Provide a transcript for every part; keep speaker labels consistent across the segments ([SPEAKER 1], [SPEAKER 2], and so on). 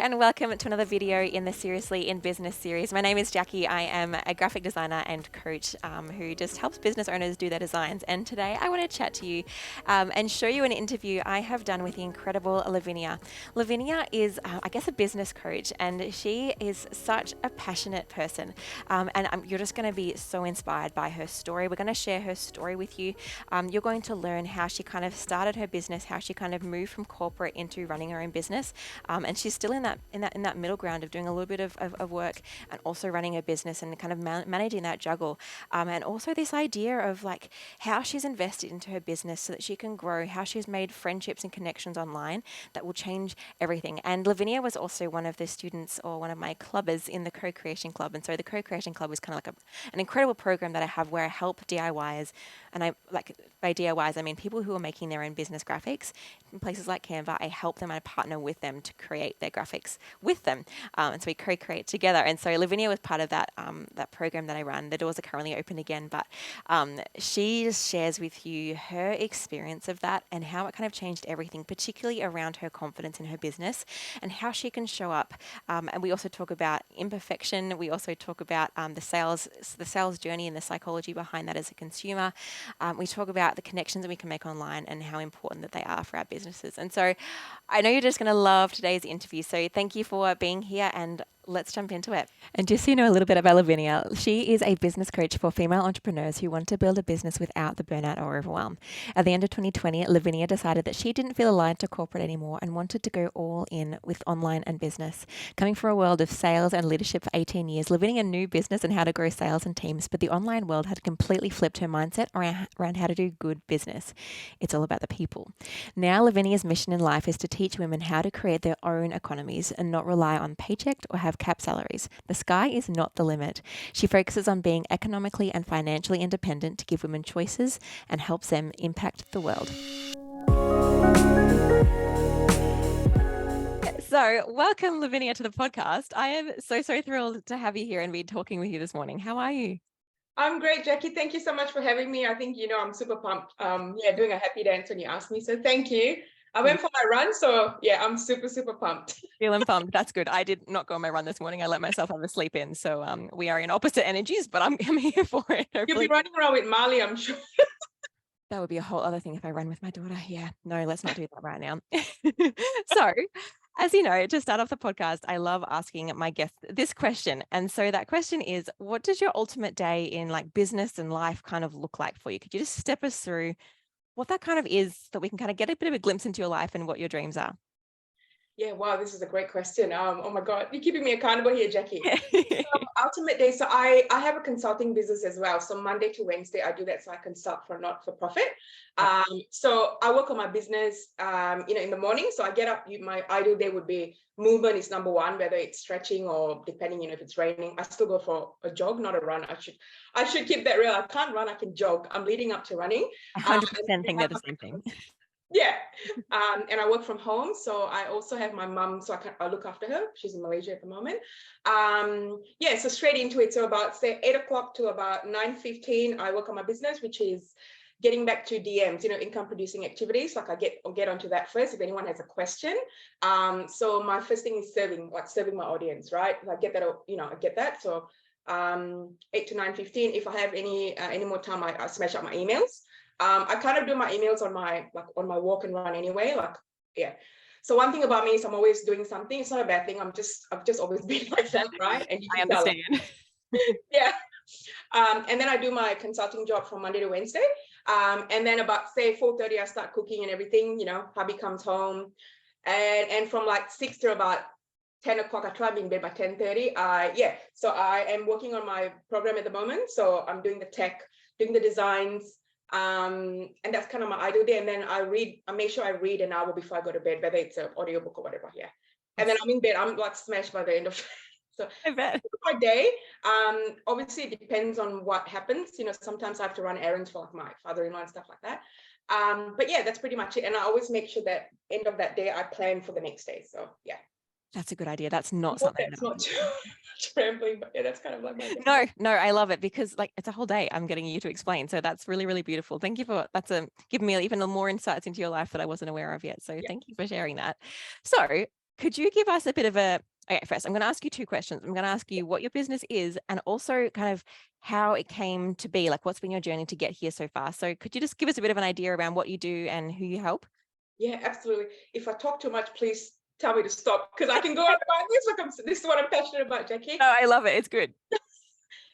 [SPEAKER 1] and welcome to another video in the Seriously in Business series. My name is Jackie. I am a graphic designer and coach who just helps business owners do their designs. And today I want to chat to you and show you an interview I have done with the incredible Lavinia. Lavinia is, I guess, a business coach, and she is such a passionate person. You're just going to be so inspired by her story. We're going to share her story with you. You're going to learn how she kind of started her business, how she kind of moved from corporate into running her own business. And she's still in that middle ground of doing a little bit of work and also running a business and kind of managing that juggle. And also this idea of like how she's invested into her business so that she can grow, how she's made friendships and connections online that will change everything. And Lavinia was also one of the students or one of my clubbers in the Co+Creation Club. And so the Co+Creation Club was kind of like an incredible program that I have where I help DIYs. And I like by DIYs, I mean people who are making their own business graphics in places like Canva. I help them, I partner with them to create their graphics with them. And so we co-create together. And so Lavinia was part of that program that I run. The doors are currently open again, but she just shares with you her experience of that and how it kind of changed everything, particularly around her confidence in her business and how she can show up. And we also talk about imperfection. We also talk about the sales journey and the psychology behind that as a consumer. We talk about the connections that we can make online and how important that they are for our businesses. And so I know you're just going to love today's interview. So thank you for being here, and let's jump into it. And just so you know a little bit about Lavinia, she is a business coach for female entrepreneurs who want to build a business without the burnout or overwhelm. At the end of 2020, Lavinia decided that she didn't feel aligned to corporate anymore and wanted to go all in with online and business. Coming from a world of sales and leadership for 18 years, Lavinia knew business and how to grow sales and teams, but the online world had completely flipped her mindset around how to do good business. It's all about the people. Now, Lavinia's mission in life is to teach women how to create their own economies and not rely on paycheck or have cap salaries. The sky is not the limit. She focuses on being economically and financially independent to give women choices and helps them impact the world. So, welcome, Lavinia, to the podcast. I am so thrilled to have you here and be talking with you this morning. How are you?
[SPEAKER 2] I'm great, Jackie. Thank you so much for having me. I think, I'm super pumped. Doing a happy dance when you asked me. So thank you. I went for my run. So yeah, I'm super pumped.
[SPEAKER 1] Feeling pumped. That's good. I did not go on my run this morning. I let myself have a sleep in. So we are in opposite energies, but I'm here for it. Hopefully.
[SPEAKER 2] You'll be running around with Marley, I'm sure.
[SPEAKER 1] That would be a whole other thing if I ran with my daughter. Yeah, no, let's not do that right now. So, as you know, to start off the podcast, I love asking my guests this question. And so that question is, what does your ultimate day in like business and life kind of look like for you? Could you just step us through what that kind of is so that we can kind of get a bit of a glimpse into your life and what your dreams are?
[SPEAKER 2] Yeah, wow, this is a great question. Oh my God, you're keeping me accountable here, Jackie. Ultimate day. So I have a consulting business as well. So Monday to Wednesday, I do that. So I consult for not-for-profit. So I work on my business, in the morning. So I get up, my ideal day would be movement is number one, whether it's stretching or depending, if it's raining, I still go for a jog, not a run. I should keep that real. I can't run, I can jog. I'm leading up to running.
[SPEAKER 1] 100% think they're the same thing.
[SPEAKER 2] Yeah. And I work from home. So I also have my mum, so I look after her. She's in Malaysia at the moment. So straight into it. So about say 8 o'clock to about 9:15, I work on my business, which is getting back to DMs, income producing activities. Like I'll get onto that first if anyone has a question. So my first thing is serving my audience, right? I get that, I get that. So 8 to 9:15. If I have any more time, I smash up my emails. I kind of do my emails on my walk and run anyway. So one thing about me is I'm always doing something. It's not a bad thing. I've just always been like that, right? And
[SPEAKER 1] I understand.
[SPEAKER 2] Yeah. And then I do my consulting job from Monday to Wednesday. And then about say 4:30, I start cooking and everything. Hubby comes home, and from like 6 to about 10 o'clock, I try to be in bed by 10:30. So I am working on my program at the moment. So I'm doing the tech, doing the designs. And that's kind of my ideal day. And then I make sure I read an hour before I go to bed, whether it's an audiobook or whatever. Yeah. And then I'm in bed, I'm like smashed by the end of so
[SPEAKER 1] I bet.
[SPEAKER 2] my day. Obviously it depends on what happens. Sometimes I have to run errands for like my father-in-law and stuff like that. But yeah, that's pretty much it. And I always make sure that end of that day I plan for the next day. So yeah.
[SPEAKER 1] That's a good idea. That's not something
[SPEAKER 2] that's not too rambling, but yeah, that's kind of like my day.
[SPEAKER 1] No, I love it because like it's a whole day I'm getting you to explain. So that's really, really beautiful. Thank you for giving me even more insights into your life that I wasn't aware of yet. So thank you for sharing that. So could you give us a bit of a, okay, first, I'm going to ask you two questions. I'm going to ask you what your business is and also kind of how it came to be, like what's been your journey to get here so far. So could you just give us a bit of an idea around what you do and who you help?
[SPEAKER 2] Yeah, absolutely. If I talk too much, please tell me to stop, because I can go on about this. This is what I'm passionate about, Jackie.
[SPEAKER 1] No, I love it. It's good.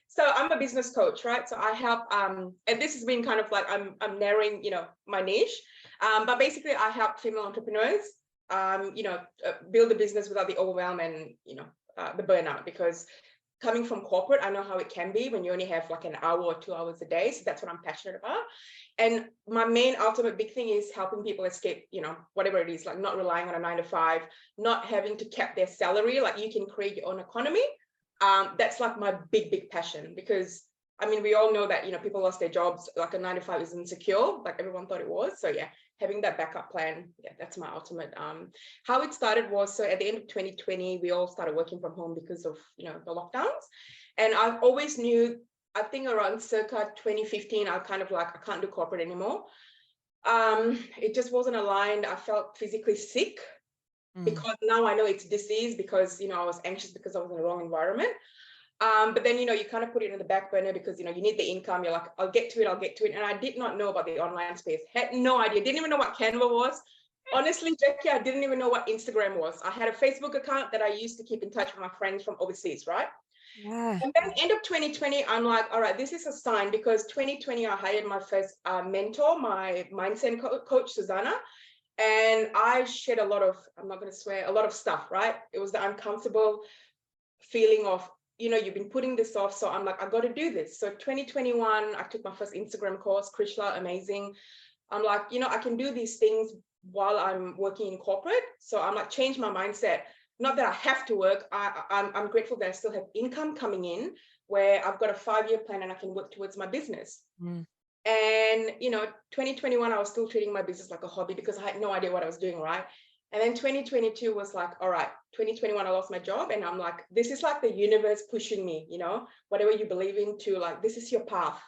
[SPEAKER 2] So I'm a business coach, right? So I help, and this has been kind of like I'm narrowing, my niche. But basically, I help female entrepreneurs, build a business without the overwhelm and the burnout. Because coming from corporate, I know how it can be when you only have like an hour or 2 hours a day. So that's what I'm passionate about. And my main ultimate big thing is helping people escape, whatever it is, like not relying on a 9 to 5, not having to cap their salary. Like you can create your own economy. That's like my big passion, because I mean, we all know that, people lost their jobs, like a 9 to 5 is insecure, like everyone thought it was. So yeah, having that backup plan, yeah, that's my ultimate. How it started was, so at the end of 2020, we all started working from home because of, the lockdowns. And I always knew, I think around circa 2015, I kind of like, I can't do corporate anymore. It just wasn't aligned. I felt physically sick. Because now I know it's disease, because I was anxious because I was in the wrong environment. But then you kind of put it in the back burner because you need the income. You're like, I'll get to it. And I did not know about the online space. Had no idea. Didn't even know what Canva was. Honestly, Jackie, I didn't even know what Instagram was. I had a Facebook account that I used to keep in touch with my friends from overseas, right?
[SPEAKER 1] Yeah.
[SPEAKER 2] And then end of 2020, I'm like, all right, this is a sign, because 2020 I hired my first mentor, my mindset coach, Susanna. And I shared a lot of, I'm not going to swear, a lot of stuff, right? It was the uncomfortable feeling of, you've been putting this off. So I'm like, I got to do this. So 2021, I took my first Instagram course, Krishla, amazing. I'm like, I can do these things while I'm working in corporate. So I'm like, change my mindset. Not that I have to work. I'm grateful that I still have income coming in, where I've got a 5-year plan and I can work towards my business. And 2021, I was still treating my business like a hobby because I had no idea what I was doing, right? And then 2022 was like, all right, 2021, I lost my job. And I'm like, this is like the universe pushing me, whatever you believe in, to like, this is your path.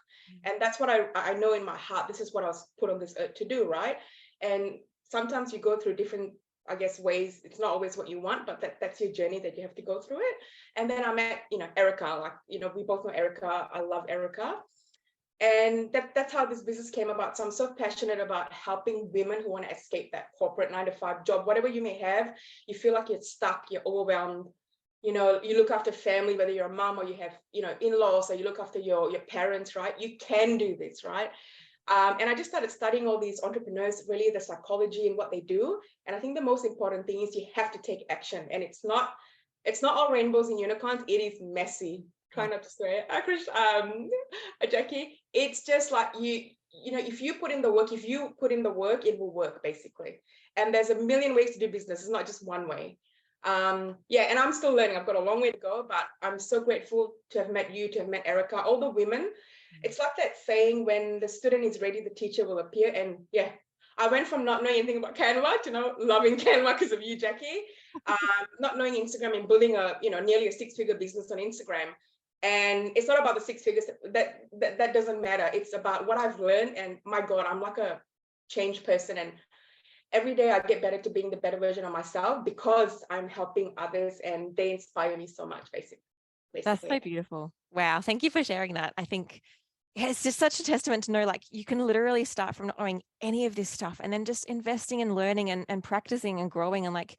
[SPEAKER 2] And that's what I know in my heart. This is what I was put on this earth to do, right? And sometimes you go through different, I guess, ways. It's not always what you want, but that's your journey that you have to go through it. And then I met, Erica, like, we both know Erica. I love Erica. And that's how this business came about. So I'm so passionate about helping women who want to escape that corporate 9 to 5 job, whatever you may have. You feel like you're stuck, you're overwhelmed. You look after family, whether you're a mom or you have, in-laws, or you look after your parents, right? You can do this, right? And I just started studying all these entrepreneurs, really the psychology and what they do. And I think the most important thing is you have to take action. And it's not all rainbows and unicorns. It is messy. Try not to swear, Jackie. It's just like if you put in the work, it will work, basically. And there's a million ways to do business. It's not just one way. And I'm still learning. I've got a long way to go, but I'm so grateful to have met you, to have met Erica, all the women. It's like that saying, when the student is ready, the teacher will appear. And yeah, I went from not knowing anything about Canva to loving Canva because of you, Jackie. Not knowing Instagram and building a nearly a 6-figure business on Instagram. And it's not about the 6 figures. That doesn't matter. It's about what I've learned. And my God, I'm like a changed person. And every day I get better to being the better version of myself, because I'm helping others and they inspire me so much, basically.
[SPEAKER 1] That's so beautiful. Wow. Thank you for sharing that. I think it's just such a testament to know, like, you can literally start from not knowing any of this stuff and then just investing and learning and practicing and growing. And like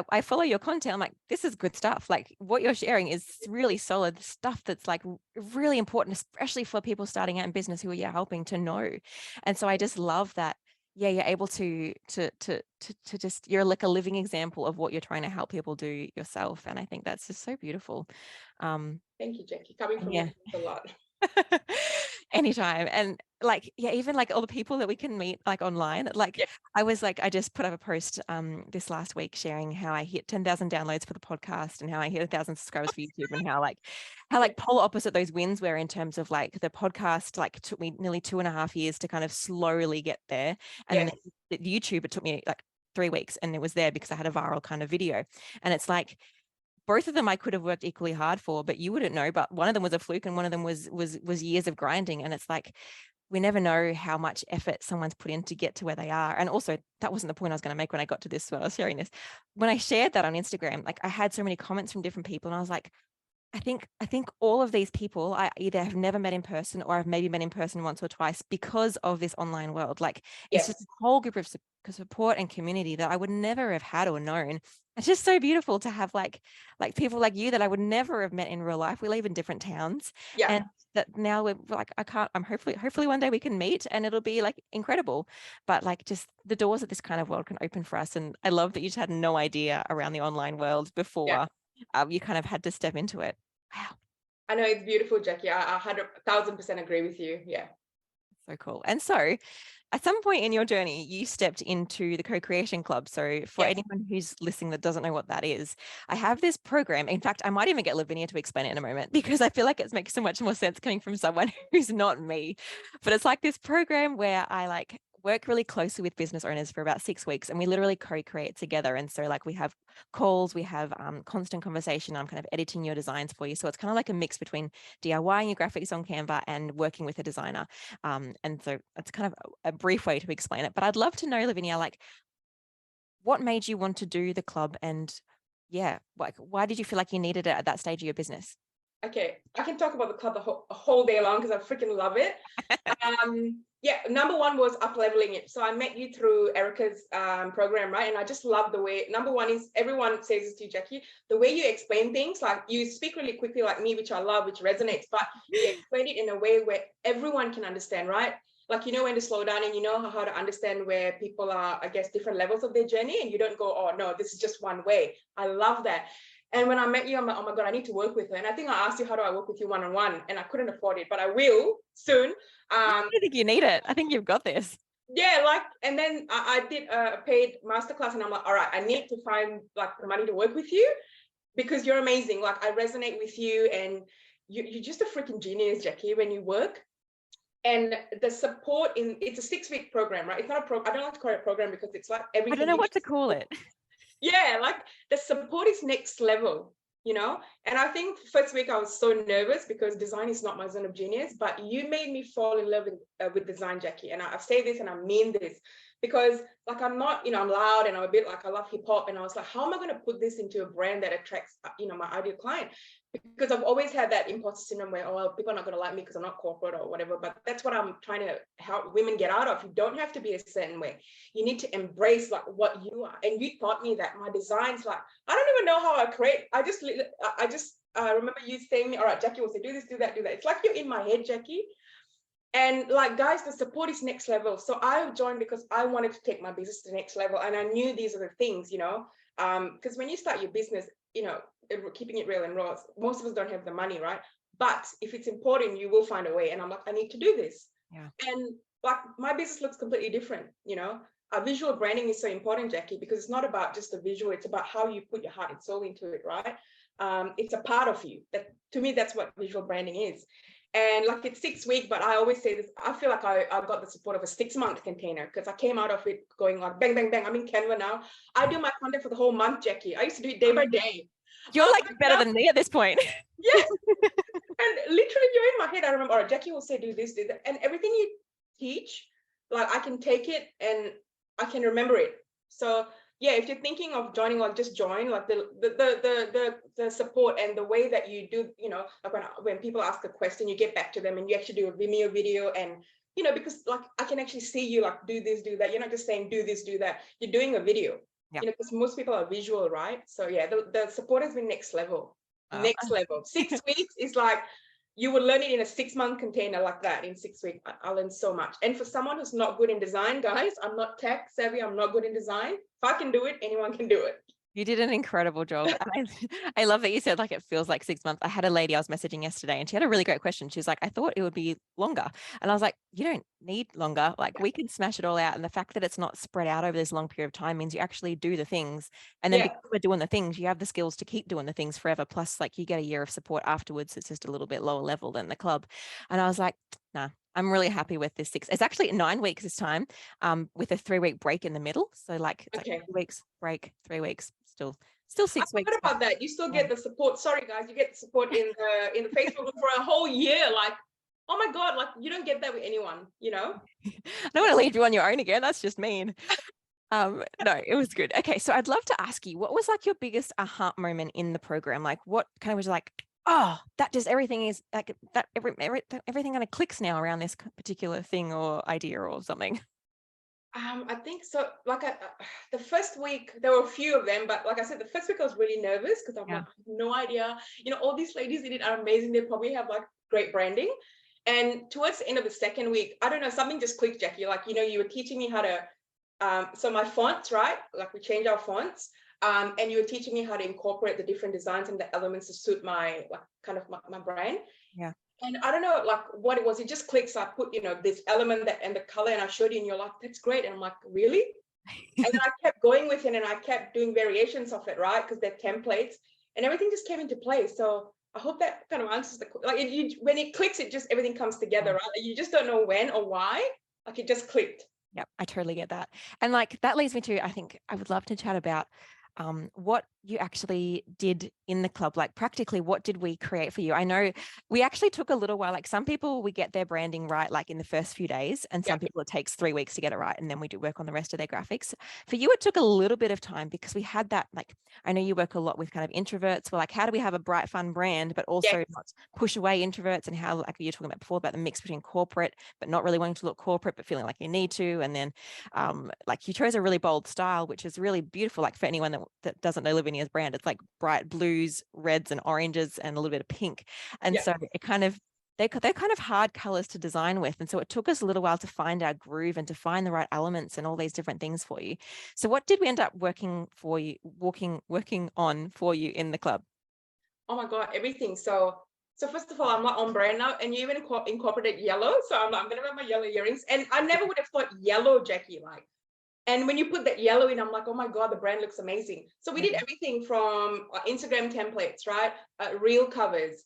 [SPEAKER 1] I follow your content. I'm like, this is good stuff. Like, what you're sharing is really solid stuff that's like really important, especially for people starting out in business who you're helping to know. And so I just love that. Yeah, you're able to just, you're like a living example of what you're trying to help people do yourself. And I think that's just so beautiful.
[SPEAKER 2] Thank you, Jackie. Coming from you a lot.
[SPEAKER 1] Anytime. And like, yeah, even like all the people that we can meet like online, like I just put up a post this last week sharing how I hit 10,000 downloads for the podcast and how I hit 1,000 subscribers for YouTube, and how polar opposite those wins were in terms of like the podcast, like took me nearly 2.5 years to kind of slowly get there. And then the YouTube, it took me like 3 weeks, and it was there because I had a viral kind of video. And it's like, both of them I could have worked equally hard for, but you wouldn't know. But one of them was a fluke and one of them was years of grinding. And it's like, we never know how much effort someone's put in to get to where they are. And also, that wasn't the point I was going to make when I got to this, when I was sharing this. When I shared that on Instagram, like I had so many comments from different people, and I was like, I think all of these people I either have never met in person, or I've maybe met in person once or twice because of this online world. Like it's just a
[SPEAKER 2] Yes.
[SPEAKER 1] whole group of support and community that I would never have had or known. It's just so beautiful to have like people like you that I would never have met in real life. We live in different towns,
[SPEAKER 2] Yeah.
[SPEAKER 1] and that now we're like, I'm hopefully one day we can meet and it'll be like incredible. But like just the doors of this kind of world can open for us. And I love that you just had no idea around the online world
[SPEAKER 2] Yeah.
[SPEAKER 1] before you kind of had to step into it. Wow.
[SPEAKER 2] I know, it's beautiful, Jackie. I 1,000% agree with you. Yeah.
[SPEAKER 1] So cool. And so at some point in your journey, you stepped into the Co+Creation Club. So for
[SPEAKER 2] Yes.
[SPEAKER 1] anyone who's listening that doesn't know what that is, I have this program. In fact, I might even get Lavinia to explain it in a moment, because I feel like it makes so much more sense coming from someone who's not me. But it's like this program where I like work really closely with business owners for about 6 weeks, and we literally co-create together. And so like we have calls, we have constant conversation. I'm kind of editing your designs for you. So it's kind of like a mix between DIYing your graphics on Canva and working with a designer. And so it's kind of a brief way to explain it. But I'd love to know, Lavinia, like what made you want to do the club, and yeah, like why did you feel like you needed it at that stage of your business?
[SPEAKER 2] Okay, I can talk about the club a whole day long because I freaking love it. Yeah, number one was up leveling it. So I met you through Erica's program, right? And I just love the way, number one is, everyone says this to you, Jackie, the way you explain things, like you speak really quickly like me, which I love, which resonates, but you explain it in a way where everyone can understand, right? Like, you know when to slow down, and you know how to understand where people are, I guess, different levels of their journey, and you don't go, oh no, this is just one way. I love that. And when I met you, I'm like, oh my God, I need to work with her. And I think I asked you, how do I work with you one-on-one? And I couldn't afford it, but I will soon.
[SPEAKER 1] I don't think you need it. I think you've got this.
[SPEAKER 2] Yeah, like, and then I did a paid masterclass, and I'm like, all right, I need to find like the money to work with you, because you're amazing. Like, I resonate with you, and you're just a freaking genius, Jackie, when you work. And the support it's a 6-week program, right? It's not I don't like to call it a program, because it's like
[SPEAKER 1] I don't
[SPEAKER 2] everything
[SPEAKER 1] know
[SPEAKER 2] you
[SPEAKER 1] what to
[SPEAKER 2] need.
[SPEAKER 1] call it.
[SPEAKER 2] Yeah, like the support is next level, you know. And I think first week I was so nervous because design is not my zone of genius, but you made me fall in love with design, Jackie. And I say this and I mean this, because like, I'm not, you know, I'm loud and I'm a bit like, I love hip hop, and I was like, how am I going to put this into a brand that attracts, you know, my ideal client? Because I've always had that imposter syndrome where, oh, people are not going to like me because I'm not corporate or whatever. But that's what I'm trying to help women get out of. You don't have to be a certain way. You need to embrace like what you are. And you taught me that. My designs, like, I don't even know how I create. I just remember you saying me, all right, Jackie will say, do this, do that, do that. It's like you're in my head, Jackie. And like, guys, the support is next level. So I joined because I wanted to take my business to the next level. And I knew these are the things, you know, because when you start your business, you know, keeping it real and raw, most of us don't have the money, right? But if it's important, you will find a way. And I'm like, I need to do this.
[SPEAKER 1] Yeah.
[SPEAKER 2] And like, my business looks completely different, you know. Visual branding is so important, Jackie, because it's not about just the visual, it's about how you put your heart and soul into it, right? It's a part of you. That, to me, that's what visual branding is. And like, it's 6 weeks, but I always say this, I feel like I got the support of a 6-month container, because I came out of it going like bang, bang, bang. I'm in Canva now. I do my content for the whole month, Jackie. I used to do it day by day.
[SPEAKER 1] You're like better
[SPEAKER 2] Now,
[SPEAKER 1] than me at this point.
[SPEAKER 2] yes. And literally, you're in my head. I remember, all right, Jackie will say, do this, do that. And everything you teach, like, I can take it and I can remember it. So yeah, if you're thinking of joining, like, just join. Like, the support and the way that you do, you know, like when people ask a question, you get back to them and you actually do a Vimeo video. And you know, because like, I can actually see you like, do this, do that. You're not just saying do this, do that. You're doing a video.
[SPEAKER 1] Yeah.
[SPEAKER 2] You know, because most people are visual, right? So yeah, the support has been next level. Next level. 6 weeks is like, you would learn it in a 6-month container like that in 6 weeks. I learned so much. And for someone who's not good in design, guys, I'm not tech savvy. I'm not good in design. If I can do it, anyone can do it.
[SPEAKER 1] You did an incredible job. And I love that you said like it feels like 6 months. I had a lady I was messaging yesterday, and she had a really great question. She was like, I thought it would be longer. And I was like, you don't need longer. Like, we can smash it all out. And the fact that it's not spread out over this long period of time means you actually do the things. And then
[SPEAKER 2] Yeah.
[SPEAKER 1] because we're doing the things, you have the skills to keep doing the things forever. Plus, like, you get a year of support afterwards. It's just a little bit lower level than the club. And I was like, nah, I'm really happy with this 6. It's actually 9 weeks this time, with a 3-week break in the middle. So like, it's
[SPEAKER 2] Okay.
[SPEAKER 1] like 2 weeks break, 3 weeks, still 6
[SPEAKER 2] I
[SPEAKER 1] weeks.
[SPEAKER 2] forgot about that. You still
[SPEAKER 1] Yeah.
[SPEAKER 2] get the support. Sorry, guys, you get the support in the Facebook for a whole year. Like, oh my God, like you don't get that with anyone, you know?
[SPEAKER 1] I don't want to leave you on your own again. That's just mean. No, it was good. Okay, so I'd love to ask you, what was like your biggest aha moment in the program? Like, what kind of was like, oh, that just everything is like that. Everything kind of clicks now around this particular thing or idea or something.
[SPEAKER 2] I think so. Like the first week, there were a few of them, but like I said, the first week I was really nervous because I'm
[SPEAKER 1] Yeah.
[SPEAKER 2] like, I have no idea. You know, all these ladies in it are amazing. They probably have like great branding. And towards the end of the second week, I don't know, something just clicked, Jackie. Like, you know, you were teaching me how to, so my fonts, right? Like we changed our fonts. And you were teaching me how to incorporate the different designs and the elements to suit my like kind of my brand.
[SPEAKER 1] Yeah.
[SPEAKER 2] And I don't know like what it was. It just clicks. I put, you know, this element that and the color, and I showed you, and you're like, that's great. And I'm like, really? And then I kept going with it, and I kept doing variations of it, right? Because they're templates, and everything just came into place. So I hope that kind of answers the like. When it clicks, it just everything comes together, right? Like, you just don't know when or why. Like it just clicked.
[SPEAKER 1] Yeah, I totally get that. And like that leads me to, I think I would love to chat about what you actually did in the club. Like practically, what did we create for you? I know we actually took a little while. Like some people, we get their branding right like in the first few days, and some people it takes 3 weeks to get it right, and then we do work on the rest of their graphics. For you, it took a little bit of time because we had that, like, I know you work a lot with kind of introverts. We're like, how do we have a bright, fun brand, but also not push away introverts, and how, like you were talking about before, about the mix between corporate, but not really wanting to look corporate, but feeling like you need to. And then like you chose a really bold style, which is really beautiful. Like for anyone that doesn't know Lavinia's brand, it's like bright blues, reds and oranges and a little bit of pink. And so it kind of, they're kind of hard colors to design with. And so it took us a little while to find our groove and to find the right elements and all these different things for you. So what did we end up working on for you in the club?
[SPEAKER 2] Oh my God, everything. So first of all, I'm not on brand now, and you even incorporated yellow. So I'm like, I'm gonna wear my yellow earrings, and I never would have thought yellow, Jackie. Like, and when you put that yellow in, I'm like, oh my God, the brand looks amazing. So we did everything from Instagram templates, right? Reel covers,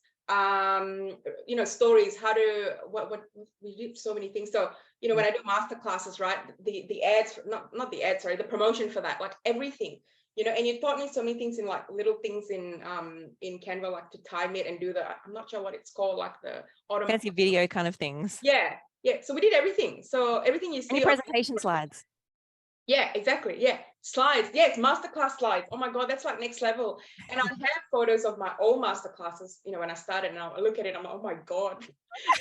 [SPEAKER 2] you know, stories, how to, what we did so many things. So, you know, when I do master classes, right? The ads, not the ads, sorry, the promotion for that, like everything, you know, and you taught me so many things in like little things in Canva, like to time it and do the, I'm not sure what it's called, like the
[SPEAKER 1] Fancy video kind of things.
[SPEAKER 2] Yeah. So we did everything. So everything you see.
[SPEAKER 1] Any presentation slides?
[SPEAKER 2] Yeah, exactly. Yeah. Slides. Yes, masterclass slides. Oh my God, that's like next level. And I have photos of my old masterclasses, you know, when I started, and I look at it, I'm like, oh my God.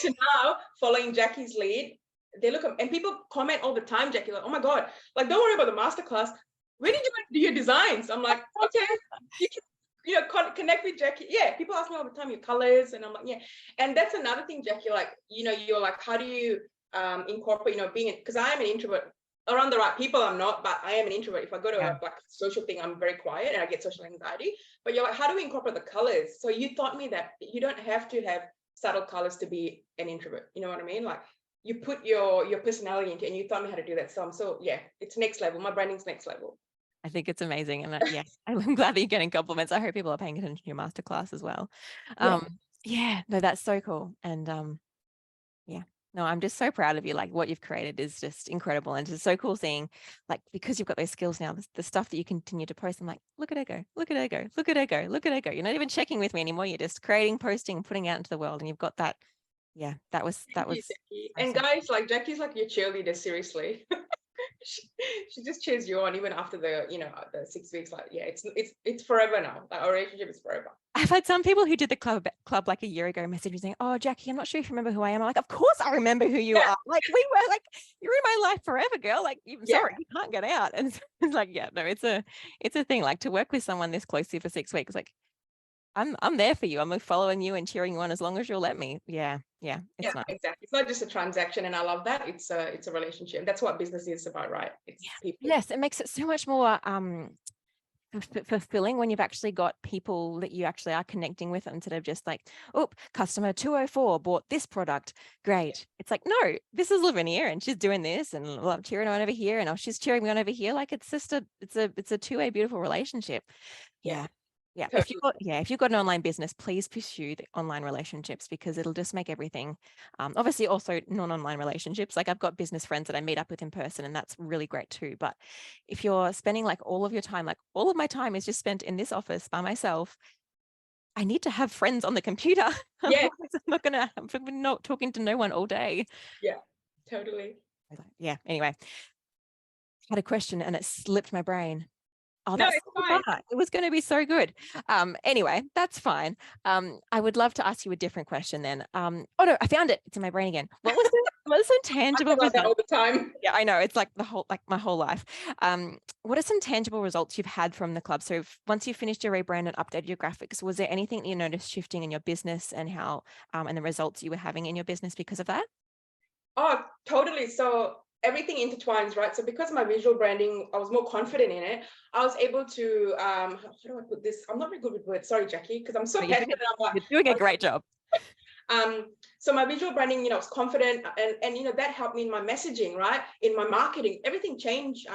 [SPEAKER 2] To now, following Jackie's lead, they look, and people comment all the time, Jackie, like, oh my God, like, don't worry about the masterclass. Where did you do your designs? I'm like, okay, you can, you know, connect with Jackie. Yeah, people ask me all the time your colors, and I'm like, yeah. And that's another thing, Jackie, like, you know, you're like, how do you incorporate, you know, being, because I am an introvert. Around the right people, I'm not, but I am an introvert. If I go to a like social thing, I'm very quiet and I get social anxiety. But you're like, how do we incorporate the colors? So you taught me that you don't have to have subtle colors to be an introvert. You know what I mean? Like you put your personality into it, and you taught me how to do that. So yeah, it's next level. My branding's next level.
[SPEAKER 1] I think it's amazing. And yeah, I'm glad that you're getting compliments. I hope people are paying attention to your masterclass as well. Yeah, no, that's so cool. And yeah, no, I'm just so proud of you. Like what you've created is just incredible. And it's so cool seeing, like, because you've got those skills now, the stuff that you continue to post. I'm like, look at her go, look at her go, look at her go, look at her go. You're not even checking with me anymore. You're just creating, posting, putting out into the world. And you've got that. Yeah, that was.
[SPEAKER 2] And guys, like Jackie's like your cheerleader, seriously. she just cheers you on even after the, you know, the 6 weeks. Like, yeah, it's forever now. Like, our relationship is forever.
[SPEAKER 1] I've had some people who did the club like a year ago message me saying, oh, Jackie, I'm not sure if you remember who I am. I'm like, of course I remember who you are. Like, we were like, you're in my life forever, girl. Like, sorry, you can't get out. And it's like, yeah, no, it's a thing. Like to work with someone this closely for 6 weeks, like I'm there for you. I'm following you and cheering you on as long as you'll let me. Yeah. It's nice.
[SPEAKER 2] Exactly. It's not just a transaction, and I love that. It's a relationship. That's what business is about, right? It's people.
[SPEAKER 1] Yes, it makes it so much more fulfilling when you've actually got people that you actually are connecting with instead of just like, oh, customer 204 bought this product. Great. It's like, no, this is Lavinia and she's doing this, and I'm cheering on over here, and she's cheering me on over here. Like it's just it's a two-way beautiful relationship. Yeah. If you've got an online business, please pursue the online relationships, because it'll just make everything. Obviously, also non-online relationships. Like I've got business friends that I meet up with in person, and that's really great too. But if you're spending like all of your time, like all of my time is just spent in this office by myself, I need to have friends on the computer.
[SPEAKER 2] Yeah.
[SPEAKER 1] I'm not talking to no one all day.
[SPEAKER 2] Yeah, totally.
[SPEAKER 1] Yeah. Anyway, I had a question and it slipped my brain. Oh,
[SPEAKER 2] No,
[SPEAKER 1] that's
[SPEAKER 2] it's
[SPEAKER 1] so
[SPEAKER 2] fine.
[SPEAKER 1] fun. It was going to be so good. Anyway, that's fine. I would love to ask you a different question then. Oh no, I found it. It's in my brain again. What was some
[SPEAKER 2] I
[SPEAKER 1] tangible
[SPEAKER 2] feel like that all
[SPEAKER 1] results?
[SPEAKER 2] the time.
[SPEAKER 1] Yeah, I know. It's like my whole life. What are some tangible results you've had from the club? So once you finished your rebrand and updated your graphics, was there anything that you noticed shifting in your business and how and the results you were having in your business because of that?
[SPEAKER 2] Oh, totally. So everything intertwines, right? So because of my visual branding, I was more confident in it. I was able to, how do I put this? I'm not very good with words. Sorry, Jackie, because I'm so
[SPEAKER 1] No,
[SPEAKER 2] passionate. I'm like,
[SPEAKER 1] you're doing a great job.
[SPEAKER 2] so my visual branding, I was confident, and that helped me in my messaging, right? In my marketing, everything changed.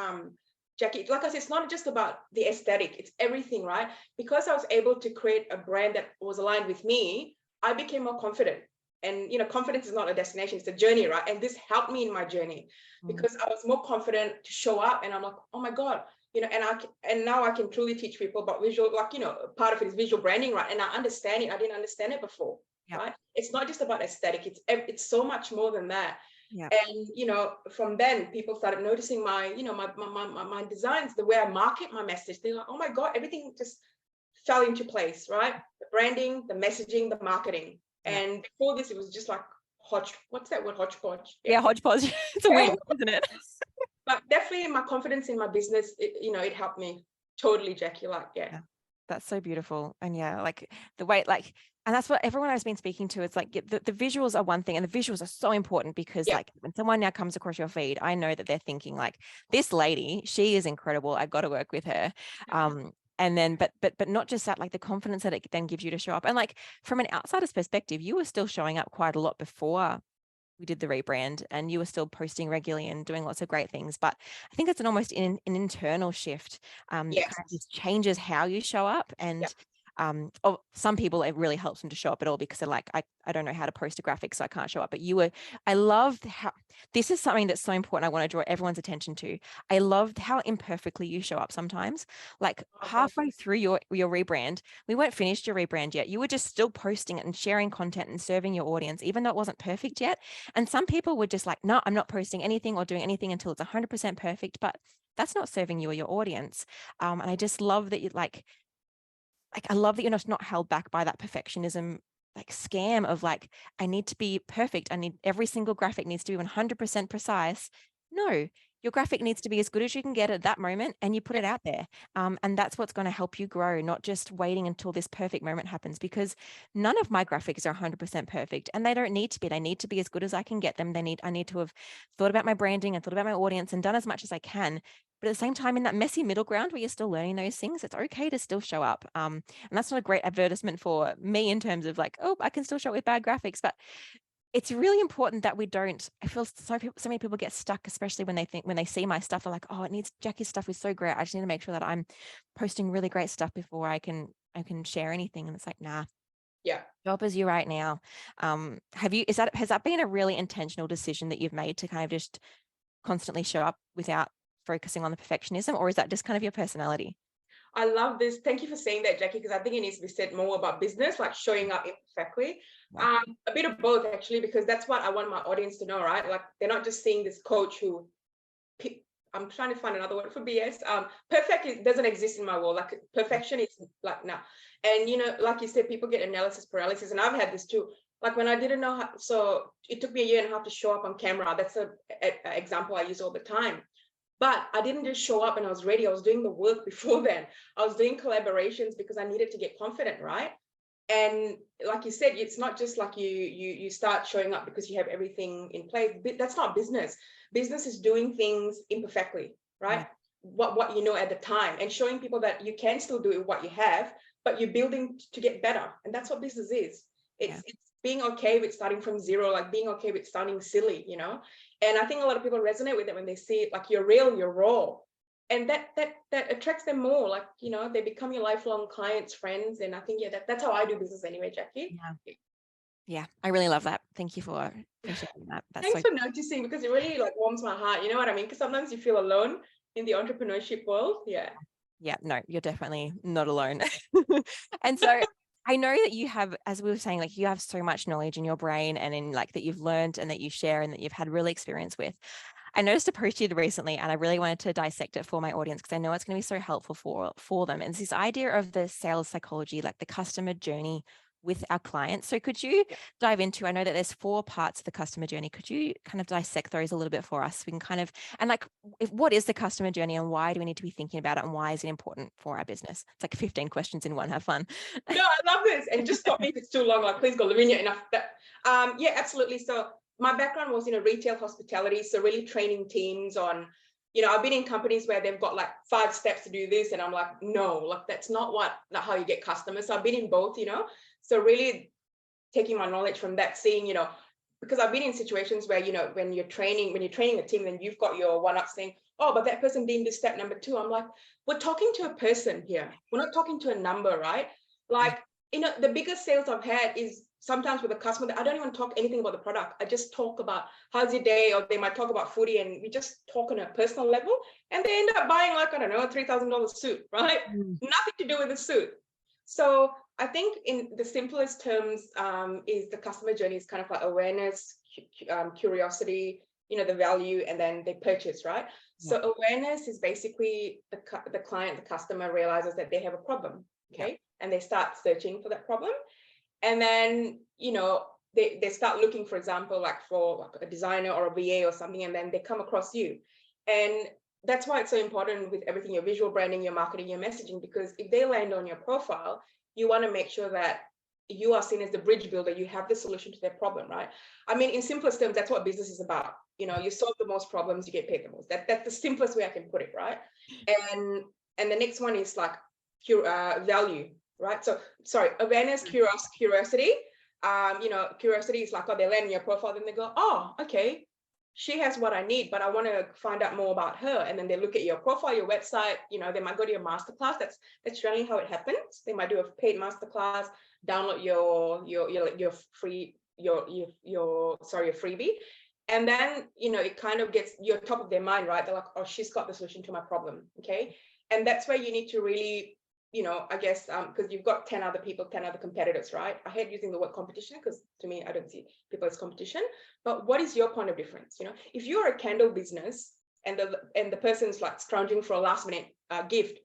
[SPEAKER 2] Jackie, like I said, it's not just about the aesthetic, it's everything, right? Because I was able to create a brand that was aligned with me, I became more confident. And confidence is not a destination, it's a journey, right? And this helped me in my journey because I was more confident to show up, and I'm like, oh my God, and now I can truly teach people about visual, like, part of it is visual branding, right? And I understand it. I didn't understand it before. Yep. Right? It's not just about aesthetic, it's so much more than that. Yeah. And from then people started noticing my my designs, the way I market my message. They're like, oh my God, everything just fell into place, right? The branding, the messaging, the marketing. Yeah. And before this, it was just like what's that word? Hodgepodge.
[SPEAKER 1] Yeah, hodgepodge. It's a weird word, isn't it?
[SPEAKER 2] But definitely my confidence in my business, it helped me totally, Jackie. Like, yeah.
[SPEAKER 1] That's so beautiful. And yeah, like the way, like, and that's what everyone I've been speaking to, it's like the visuals are one thing, and the visuals are so important because like when someone now comes across your feed, I know that they're thinking like, this lady, she is incredible. I've got to work with her. And then, but not just that, like the confidence that it then gives you to show up. And like from an outsider's perspective, you were still showing up quite a lot before we did the rebrand, and you were still posting regularly and doing lots of great things. But I think it's an internal shift that kind of just changes how you show up. And some people, it really helps them to show up at all because they're like, I don't know how to post a graphic, so I can't show up. But I loved how, this is something that's so important I want to draw everyone's attention to. I loved how imperfectly you show up sometimes. Like halfway through your rebrand, we weren't finished your rebrand yet. You were just still posting it and sharing content and serving your audience, even though it wasn't perfect yet. And some people were just like, no, I'm not posting anything or doing anything until it's 100% perfect. But that's not serving you or your audience. And I just love that you I love that you're not held back by that perfectionism like scam of like, I need to be perfect. I need every single graphic needs to be 100% precise. No, your graphic needs to be as good as you can get at that moment, and you put it out there. And that's what's going to help you grow, not just waiting until this perfect moment happens, because none of my graphics are 100% perfect, and they don't need to be. They need to be as good as I can get them. I need to have thought about my branding and thought about my audience and done as much as I can. But at the same time, in that messy middle ground where you're still learning those things, it's okay to still show up. And that's not a great advertisement for me in terms of like, oh, I can still show up with bad graphics. But it's really important that we don't. I feel so many people get stuck, especially when they see my stuff, they're like, oh, Jackie's stuff is so great. I just need to make sure that I'm posting really great stuff before I can share anything. And it's like, nah.
[SPEAKER 2] Yeah.
[SPEAKER 1] Job as you right now. Has that been a really intentional decision that you've made to kind of just constantly show up without focusing on the perfectionism, or is that just kind of your personality?
[SPEAKER 2] I love this. Thank you for saying that, Jackie, because I think it needs to be said more about business, like showing up imperfectly. Yeah. A bit of both, actually, because that's what I want my audience to know, right? Like they're not just seeing this coach who, I'm trying to find another word for BS. Perfect doesn't exist in my world. Like perfection is like, no. And, like you said, people get analysis paralysis, and I've had this too. Like when I didn't know how, so it took me a year and a half to show up on camera. That's an example I use all the time. But I didn't just show up and I was ready. I was doing the work before then. I was doing collaborations because I needed to get confident, right? And like you said, it's not just like you start showing up because you have everything in place. That's not business. Business is doing things imperfectly, right? Yeah. What you know at the time, and showing people that you can still do what you have, but you're building to get better. And that's what business is. It's being okay with starting from zero, like being okay with starting silly, And I think a lot of people resonate with it when they see it, like you're real, you're raw. And that attracts them more, like, they become your lifelong clients, friends. And I think, that's how I do business anyway, Jackie.
[SPEAKER 1] Yeah, I really love that. Thank you for sharing that.
[SPEAKER 2] Thanks for noticing, because it really like warms my heart. You know what I mean? Because sometimes you feel alone in the entrepreneurship world. Yeah.
[SPEAKER 1] Yeah, no, you're definitely not alone. And so I know that you have, as we were saying, like you have so much knowledge in your brain and in like that you've learned and that you share and that you've had real experience with. I noticed a post you did recently and I really wanted to dissect it for my audience because I know it's going to be so helpful for them. And it's this idea of the sales psychology, like the customer journey with our clients. So could you dive into, I know that there's 4 parts of the customer journey. Could you kind of dissect those a little bit for us? We can kind of, and like, what is the customer journey and why do we need to be thinking about it and why is it important for our business? It's like 15 questions in one. Have fun.
[SPEAKER 2] No, I love this. And just stop me if it's too long. Like, please go, Lavinia, enough. Yeah, absolutely. So my background was in a retail hospitality. So really training teams on, I've been in companies where they've got like 5 steps to do this. And I'm like, no, like that's not how you get customers. So I've been in both, So really taking my knowledge from that, seeing, because I've been in situations where, when you're training a team, then you've got your one-up saying, oh, but that person didn't do step number 2. I'm like, we're talking to a person here. We're not talking to a number, right? Like, the biggest sales I've had is sometimes with a customer that I don't even talk anything about the product. I just talk about how's your day, or they might talk about footy, and we just talk on a personal level, and they end up buying like, I don't know, a $3,000 suit, right? Nothing to do with the suit. So I think in the simplest terms is the customer journey is kind of like awareness, curiosity, the value, and then they purchase, right? So awareness is basically the client, the customer realizes that they have a problem, okay? And they start searching for that problem. And then, they start looking, for example, like for a designer or a VA or something, and then they come across you. And that's why it's so important with everything, your visual branding, your marketing, your messaging, because if they land on your profile, you want to make sure that you are seen as the bridge builder. You have the solution to their problem, right? I mean, in simplest terms, that's what business is about. You solve the most problems, you get paid the most. That's the simplest way I can put it, right? And the next one is like value, right? So, sorry, awareness, curiosity. Curiosity is like, oh, they land on your profile, then they go, oh, okay, she has what I need, but I want to find out more about her. And then they look at your profile, your website, they might go to your masterclass. That's generally how it happens. They might do a paid masterclass, download your freebie. And then, it kind of gets you're top of their mind, right? They're like, oh, she's got the solution to my problem. Okay. And that's where you need to really, I guess, because you've got 10 other people, 10 other competitors, right? I hate using the word competition because to me, I don't see people as competition. But what is your point of difference? If you're a candle business and the person's like scrounging for a last minute gift,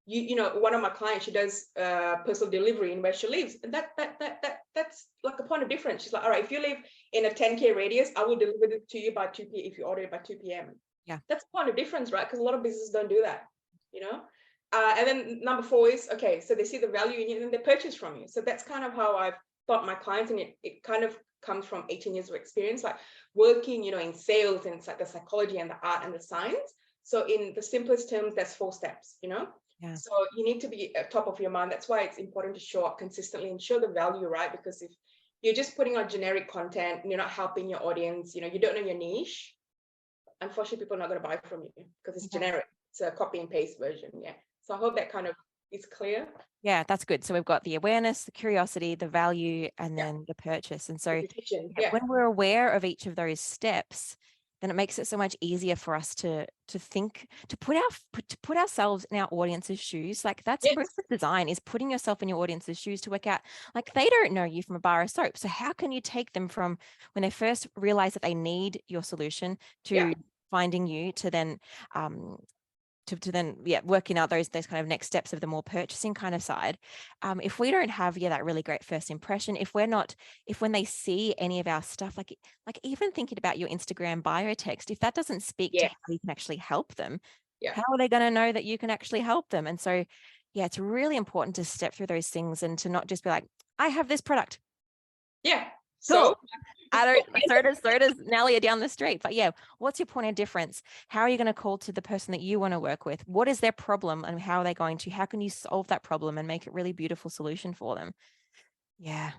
[SPEAKER 2] one of my clients, she does personal delivery in where she lives, and that's like a point of difference. She's like, all right, if you live in a 10K radius, I will deliver it to you by 2 p.m. if you order it by 2 p.m.
[SPEAKER 1] Yeah,
[SPEAKER 2] that's a point of difference, right? Because a lot of businesses don't do that, and then number 4 is, okay, so they see the value in you and then they purchase from you. So that's kind of how I've taught my clients, and it kind of comes from 18 years of experience, like working, in sales and the psychology and the art and the science. So in the simplest terms, there's 4 steps,
[SPEAKER 1] Yeah.
[SPEAKER 2] So you need to be at top of your mind. That's why it's important to show up consistently and show the value, right? Because if you're just putting out generic content and you're not helping your audience, you don't know your niche, unfortunately, people are not going to buy from you because it's generic. It's a copy and paste version. Yeah. So I hope that kind of is clear.
[SPEAKER 1] Yeah, that's good. So we've got the awareness, the curiosity, the value, and then the purchase. And so when we're aware of each of those steps, then it makes it so much easier for us to think, to put ourselves in our audience's shoes. Like that's most of design, is putting yourself in your audience's shoes to work out, like they don't know you from a bar of soap. So how can you take them from when they first realize that they need your solution to finding you to then working out those kind of next steps of the more purchasing kind of side. If we don't have that really great first impression, if when they see any of our stuff, like even thinking about your Instagram bio text, if that doesn't speak to how you can actually help them, how are they going to know that you can actually help them? And so it's really important to step through those things and to not just be like, I have this product.
[SPEAKER 2] So
[SPEAKER 1] so does Nellia down the street. But what's your point of difference? How are you going to call to the person that you want to work with? What is their problem and how are they going to, how can you solve that problem and make it really beautiful solution for them? Yeah.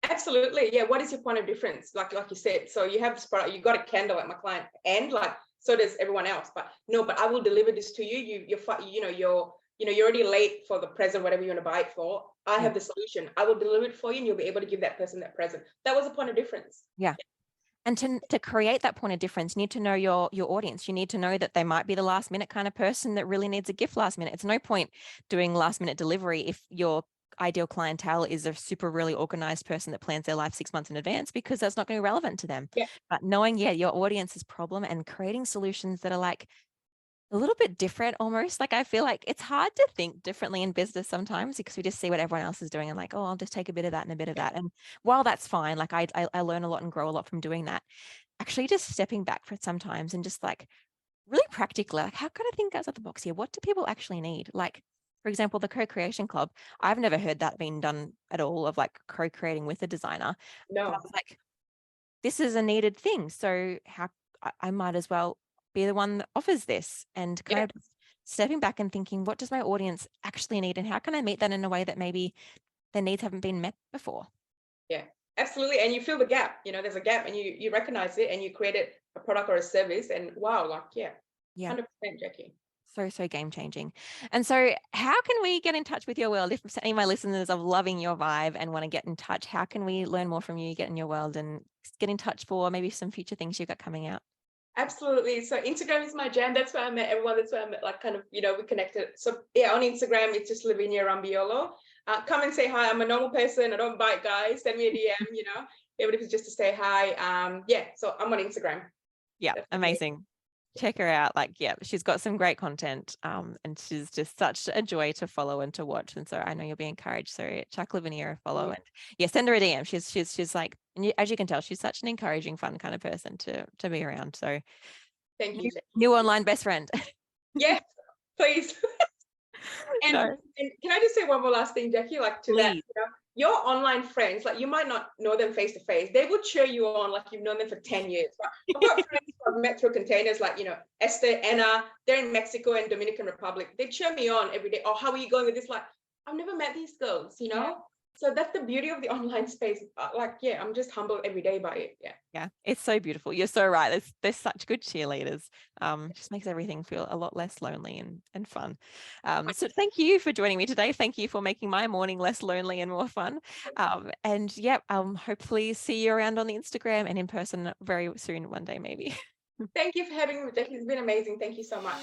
[SPEAKER 2] Absolutely. Yeah. What is your point of difference? Like you said, so you have this product, you got a candle at my client, and so does everyone else. But I will deliver this to you. You're already late for the present, whatever you want to buy it for. I have the solution. I will deliver it for you and you'll be able to give that person that present. That was a point of difference.
[SPEAKER 1] Yeah. And to create that point of difference, you need to know your audience. You need to know that they might be the last minute kind of person that really needs a gift last minute. It's no point doing last minute delivery if your ideal clientele is a super really organized person that plans their life 6 months in advance, because that's not going to be relevant to them.
[SPEAKER 2] Yeah.
[SPEAKER 1] But knowing, your audience's problem and creating solutions that are like a little bit different almost. Like I feel like it's hard to think differently in business sometimes, because we just see what everyone else is doing and like, oh, I'll just take a bit of that and a bit of that. And while that's fine, like I learn a lot and grow a lot from doing that, actually just stepping back for sometimes and just like really practically, like, how can I think outside the box here? What do people actually need? Like, for example, the Co+Creation Club, I've never heard that being done at all, of like co-creating with a designer. But I
[SPEAKER 2] No.
[SPEAKER 1] was like, this is a needed thing. So how I might as well be the one that offers this, and kind
[SPEAKER 2] Yeah.
[SPEAKER 1] of stepping back and thinking, what does my audience actually need? And how can I meet that in a way that maybe their needs haven't been met before?
[SPEAKER 2] Yeah, absolutely. And you fill the gap, there's a gap and you recognize it and you created a product or a service, and wow, like, yeah,
[SPEAKER 1] Yeah.
[SPEAKER 2] 100%, Jackie.
[SPEAKER 1] So game changing. And so how can we get in touch with your world? If any of my listeners are loving your vibe and want to get in touch, how can we learn more from you, get in your world, and get in touch for maybe some future things you've got coming out?
[SPEAKER 2] Absolutely. So Instagram is my jam. That's where I met everyone. That's where I met, like, kind of, we connected. So yeah, on Instagram, it's just Lavinia Rumbiolo. Come and say hi. I'm a normal person. I don't bite guys. Send me a DM, even if it's just to say hi. Yeah, so I'm on Instagram.
[SPEAKER 1] Yeah,
[SPEAKER 2] Definitely.
[SPEAKER 1] amazing. Check her out. Like, yeah, she's got some great content. And she's just such a joy to follow and to watch. And so I know you'll be encouraged. So chuck Lavinia a follow, and yeah, send her a DM. She's like, and as you can tell, she's such an encouraging, fun kind of person to be around. So
[SPEAKER 2] Thank you.
[SPEAKER 1] new online best friend.
[SPEAKER 2] Yes, please. And,
[SPEAKER 1] No,
[SPEAKER 2] and can I just say one more last thing, Jackie, like to that,
[SPEAKER 1] please.
[SPEAKER 2] your online friends, like you might not know them face to face. They would cheer you on like you've known them for 10 years. I've got friends who I've met through containers, like, Esther, Anna, they're in Mexico and Dominican Republic. They cheer me on every day. Oh, how are you going with this? Like, I've never met these girls,
[SPEAKER 1] Yeah.
[SPEAKER 2] So that's the beauty of the online space. Like, yeah, I'm just humbled every day by it. Yeah.
[SPEAKER 1] Yeah, it's so beautiful. You're so right. There's such good cheerleaders. Just makes everything feel a lot less lonely and fun. So thank you for joining me today. Thank you for making my morning less lonely and more fun. And yeah, hopefully see you around on the Instagram and in person very soon, one day maybe.
[SPEAKER 2] Thank you for having me, Jackie. It's been amazing. Thank you so much.